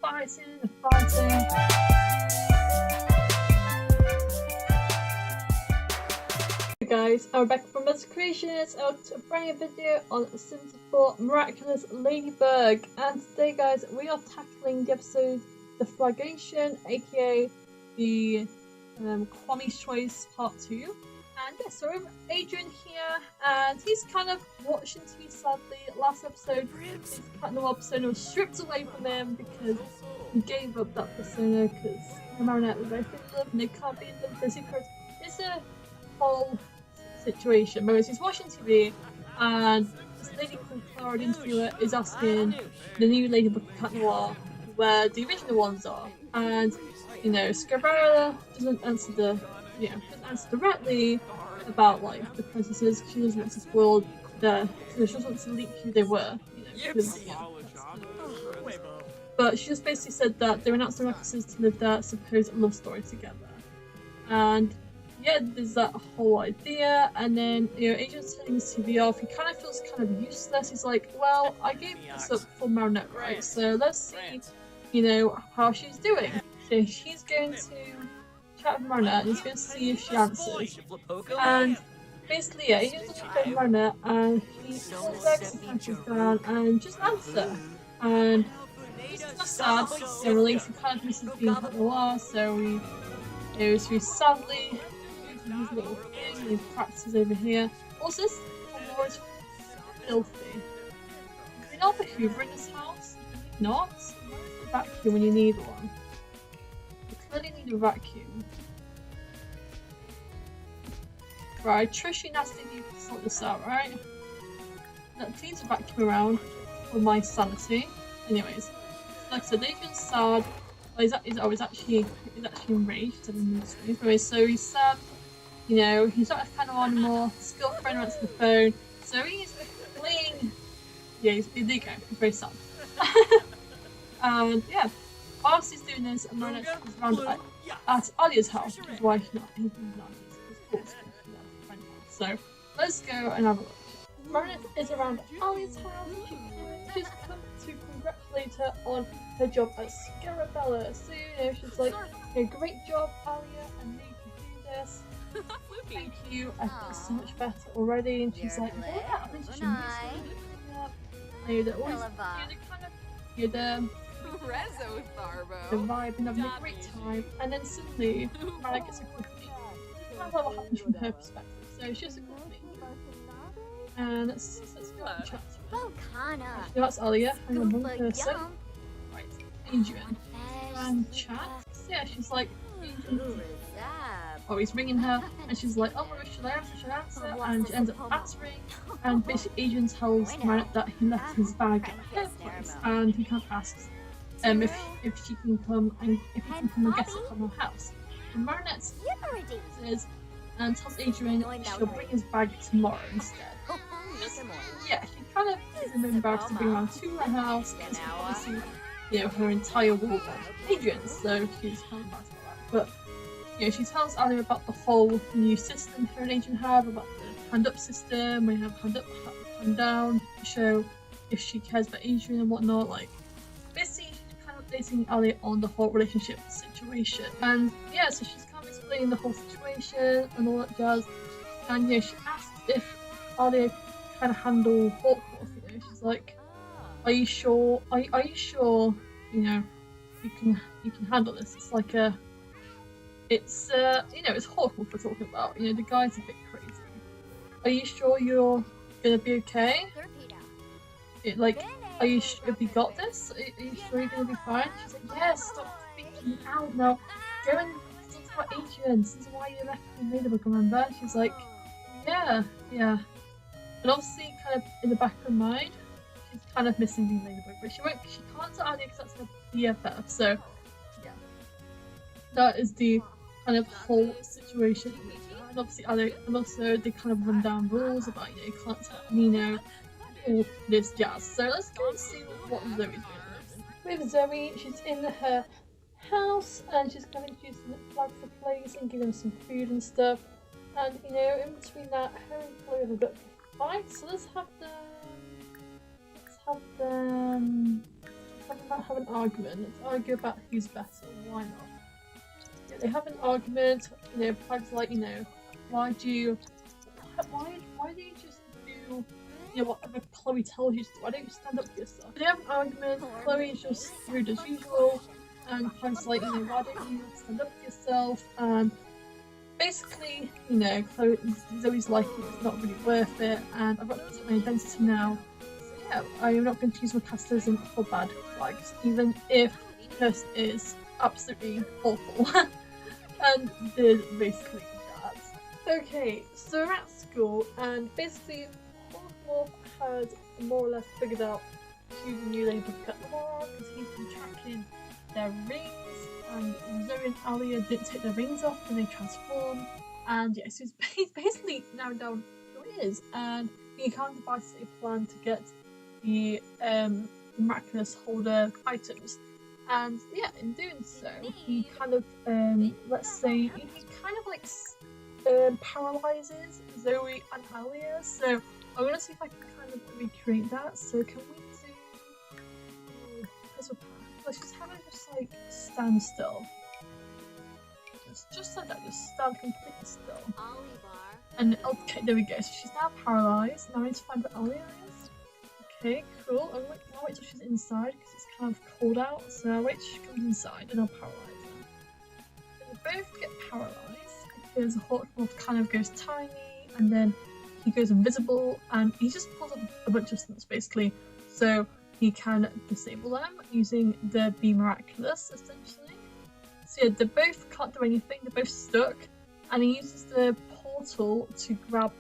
fighting. Hey guys, I'm Rebecca from Miraculous Creations, out to a brand new video on Season 4 Miraculous Ladybug. And today guys, we are tackling the episode Deflagration, aka the Kwame's Choice Part 2. And yeah, so we have Adrian here, and he's kind of watching TV sadly. Last episode, his platinum persona was stripped away from him because he gave up that persona because the Marinette was very thin love and they can't be in them for secrets. It's a whole situation. Whereas he's watching TV and this lady called Clara, the interviewer, is asking the new Ladybug Cat Noir where the original ones are. And, you know, Scabrera doesn't answer directly about like the princesses. She doesn't want to spoil their, she doesn't want to leak who they were, because, but she just basically said that they announced the Miraculouses to live their supposed love story together. And yeah, there's that whole idea, and then Adrian's turning his TV off. He kind of feels kind of useless. He's like, well, I gave this up for Marinette, right? So let's see, how she's doing. So she's going to chat with Marinette and he's going to see if she answers. And basically, yeah, Adrian's looking for Marinette and he calls her because he punches down and just answer. And he's just sad, but similarly, he kind of misses being Cat Noir, so he sadly his little thing and he practices over here. Also, this floor is filthy. Is it not the Hoover in this house? Not? A vacuum when you need one. You clearly need a vacuum. Right, Trishy Nasty needs to sort this out, right? That needs a vacuum around for my sanity. Anyways, like I said, Adrian's sad. Well, he's actually enraged in the mood swings. Anyway, so he's sad. He's not a fan of anymore. His girlfriend went to the phone, so he's playing. Yeah, there you go. He's very sad. And yeah, whilst he's doing this, Marinette is around at Alia's house, which is why he's not his friend's house. So let's go and have a look. Marinette is around Alia's house. She's come to congratulate her on her job at Scarabella. So she's like, great job, Alia, I knew you could do this. Thank you, I feel so much better already. And she's like, yeah, at least you the vibe and having a great time. And then suddenly, Marinette gets a good thing. Kind of like what happens from her perspective. So she has a good thing. And let's go and chat to her. Actually, that's Alia. Hang on one person. Right, Adrian. And chat. So yeah, she's like, he's ringing her, and she's like, oh, should I answer? And she ends up answering, and basically Adrian tells Marinette that he left his bag at her place, and he kind of asks if she can come and get it from her house. And Marinette says and tells Adrian she'll bring his bag tomorrow instead. Yeah, she kind of is a bit embarrassed to bring around to her house because obviously, her entire wardrobe Adrian's, so she's kind of embarrassed about that. But she tells Alia about the whole new system her and Adrian have, about the hand up system, where you have hand up, hand down, to show if she cares about Adrian and whatnot. Like, basically, she's kind of basing Alia on the whole relationship situation. And yeah, so she's kind of explaining the whole situation and all that jazz. And she asks if Alia can handle Hawkmoth. She's like, are you sure? Are you sure? You can handle this. It's like it's Hawkmoth we're talking about. The guy's a bit crazy. Are you sure you're gonna be okay? Are you have you got this? Are you sure you're gonna be fine? She's like, yes. Stop freaking out now. Go and talk about Adrian. This is why you left the Ladybug, remember? She's like, yeah. And obviously, kind of in the back of her mind, she's kind of missing the Ladybug, but she can't tell Alia because that's her BFF. So yeah, that is the kind of whole situation. And obviously, Alia, and also they kind of run down rules about you can't tell Nino all this jazz. So let's go and see what Zoe's doing. With Zoe, she's in her house and she's kind of introducing the flags to place and giving them some food and stuff. And in between that, her and Chloe have a bit of a fight. So let's have them have an argument. Let's argue about who's better. Why not? Yeah, they have an argument. You know, Prag's like, you know, why do you just do, you know, whatever Chloe tells you to do? Why don't you stand up for yourself? They have an argument. Chloe's just rude as usual, and Prag's like, you know, why don't you stand up for yourself? And basically, you know, Zoe's like, it's not really worth it, and I've got to take my identity now. So yeah, I am not going to use my casterism for bad flags, even if the person is absolutely awful. And did basically that. Okay, so we're at school, and basically, Hawkmoth has more or less figured out who the new Ladybug at the moment, because he's been tracking their rings. And Zoe and Alia didn't take their rings off when they transformed, and yeah, so he's basically narrowed down who it is, and he can't devise a plan to get the miraculous holder items. And yeah, in doing so, he kind of let's say he kind of like paralyzes Zoe and Alia. So I'm gonna see if I can kind of recreate that. So can we do? Let's just have it just like stand still. Just like that, just stand completely still. And okay, there we go. So she's now paralyzed. Now I need to find where Alia is. Okay, cool. I'll wait till she's inside because it's kind of cold out. So I'll wait till she comes inside and I'll paralyze her. So they both get paralyzed because Hawkmoth kind of goes tiny and then he goes invisible and he just pulls up a bunch of stunts basically. So he can disable them using the Be Miraculous, essentially. So yeah, they both can't do anything, they're both stuck, and he uses the portal to grab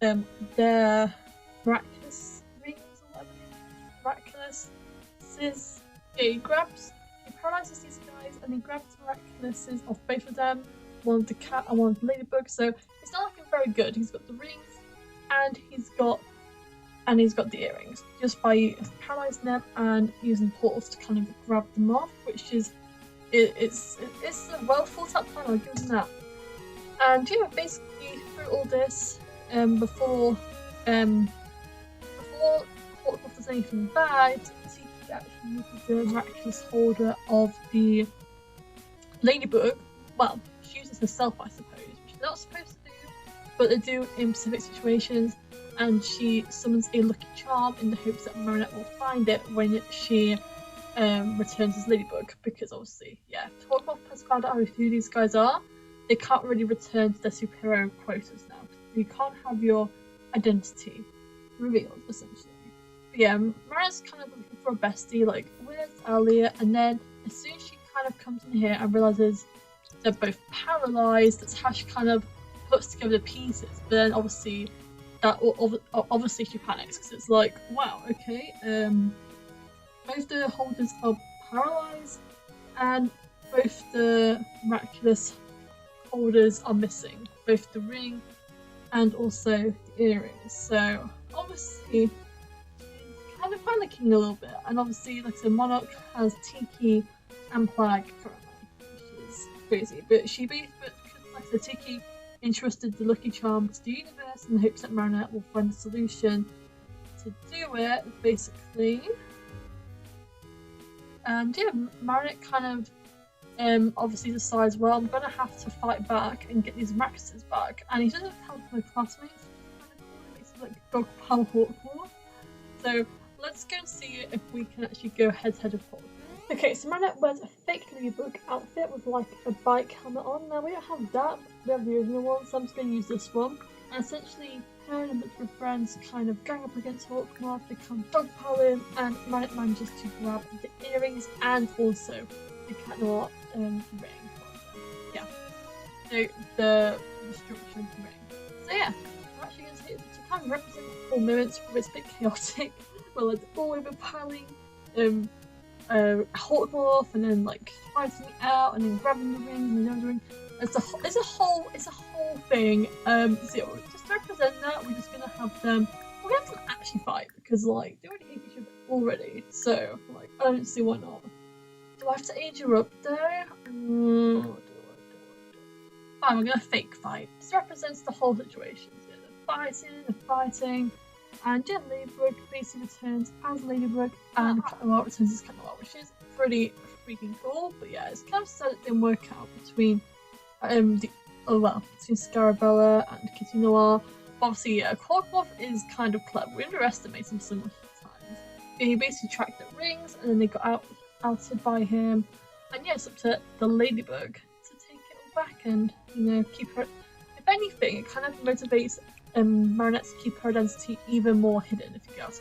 their miraculous rings or whatever. Miraculouses. Yeah, he paralyzes these guys and he grabs miraculouses off both of them, one of the cat and one of the ladybug. So it's not looking very good. He's got the rings and he's got the earrings, just by paralysing them and using portals to kind of grab them off, which is it's a well thought out plan, I'll give them that. And yeah, basically through all this, before Hawkmoth does anything bad, he actually uses the miraculous holder of the ladybug. Well, she uses herself, I suppose, which she's not supposed to do, but they do in specific situations. And she summons a lucky charm in the hopes that Marinette will find it when she returns as Ladybug, because obviously, yeah, Hawkmoth has found out who these guys are. They can't really return to their superhero quotas now. You can't have your identity revealed, essentially. But yeah, Marinette's kind of looking for a bestie, like, where's Alia? And then as soon as she kind of comes in here and realises they're both paralysed, that's how she kind of puts together the pieces. But then obviously she panics because it's like, wow, okay, both the holders are paralysed and both the miraculous holders are missing, both the ring and also the earrings. So obviously she's kind of panicking a little bit, and obviously like the Monarch has Tiki and Plague currently, which is crazy, but like the Tiki entrusted the lucky charm to the universe in the hopes that Marinette will find a solution to do it, basically. And yeah, Marinette kind of obviously decides, well, I'm gonna have to fight back and get these Miraculouses back. And he doesn't help my classmates, which is kind of cool. It makes like dog pal Hawkmoth. So let's go and see if we can actually go head to head with Hawkmoth. Okay, so Marinette wears a fake Ladybug outfit with like a bike helmet on. Now we don't have that, we have the original one, so I'm just going to use this one. And essentially, her and a bunch of friends kind of gang up against Hawkmoth, they come dogpile him, and Marinette manages to grab the earrings and also the Cat Noir ring. Yeah, so the destruction ring. So yeah, I'm actually going to say to kind of represent the full moments where it's a bit chaotic, where it's all overpiling Hawkmoth and then like fighting it out and then grabbing the ring and the other ring. It's a whole thing. So just to represent that, we're just gonna have them. We're gonna have them actually fight because like they already hate each other already. So like I don't see why not. Do I have to age her up though? Fine, we're gonna fake fight. This represents the whole situation. So they're fighting. And yeah, Ladybug basically returns as Ladybug, and Cat Noir returns as Cat Noir, which is pretty freaking cool. But yeah, it's kind of sad it didn't work out between between Scarabella and Kitty Noir. Obviously, yeah, Hawkmoth is kind of clever. We underestimate him so much times. He basically tracked the rings, and then they got outed by him. And yeah, it's up to the Ladybug to take it all back and, you know, keep her. If anything, it kind of motivates Marinette to keep her identity even more hidden, if you get what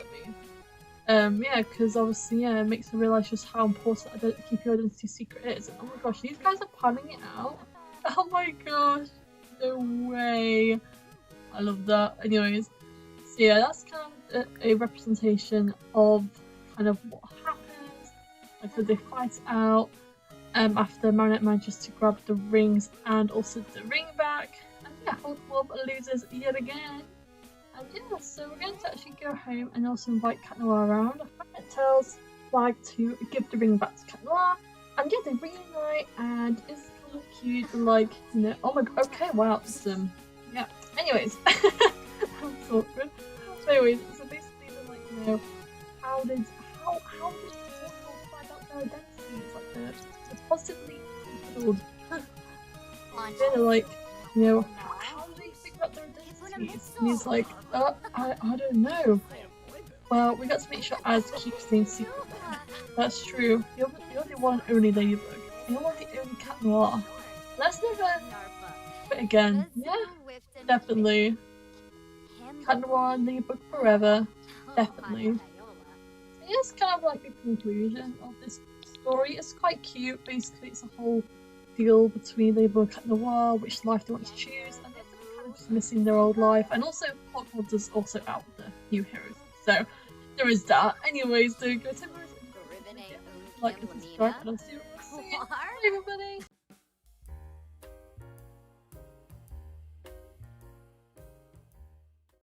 I mean. Yeah, because obviously, yeah, it makes her realise just how important keep your identity secret is. And oh my gosh, these guys are planning it out. Oh my gosh, no way. I love that. Anyways, so yeah, that's kind of a representation of kind of what happens. Like, so they fight out after Marinette manages to grab the rings and also the ring back. And yeah, Hawkmoth loses yet again. And yeah, so we're going to actually go home and also invite Cat Noir around. Marinette tells Flag to give the ring back to Cat Noir. And yeah, they reunite and it's kind of cute. Like, you know, oh my god, okay, wow, it's yeah. Anyways, that's awkward. So anyways, so basically they're like, you know, how did Hawkmoth find out their identities? Like they're positively controlled. They're like, you know, how do they figure out their identities? And he's like, I don't know. Well, we got to make sure Az keeps things secret. That's true. You're the one and only Ladybug. You're not the only Cat Noir. Let's never. But again, yeah, definitely. Cat Noir and Ladybug forever. Definitely. It's kind of like a conclusion of this story. It's quite cute. Basically, it's a whole deal between Ladybug and Cat Noir, which life they want to choose, and they're kind of just missing their old life. And also, Hawkmoth is also out with the new heroes. So, there is that. Anyways, so go to like and subscribe, and I'll see you soon. Bye, everybody!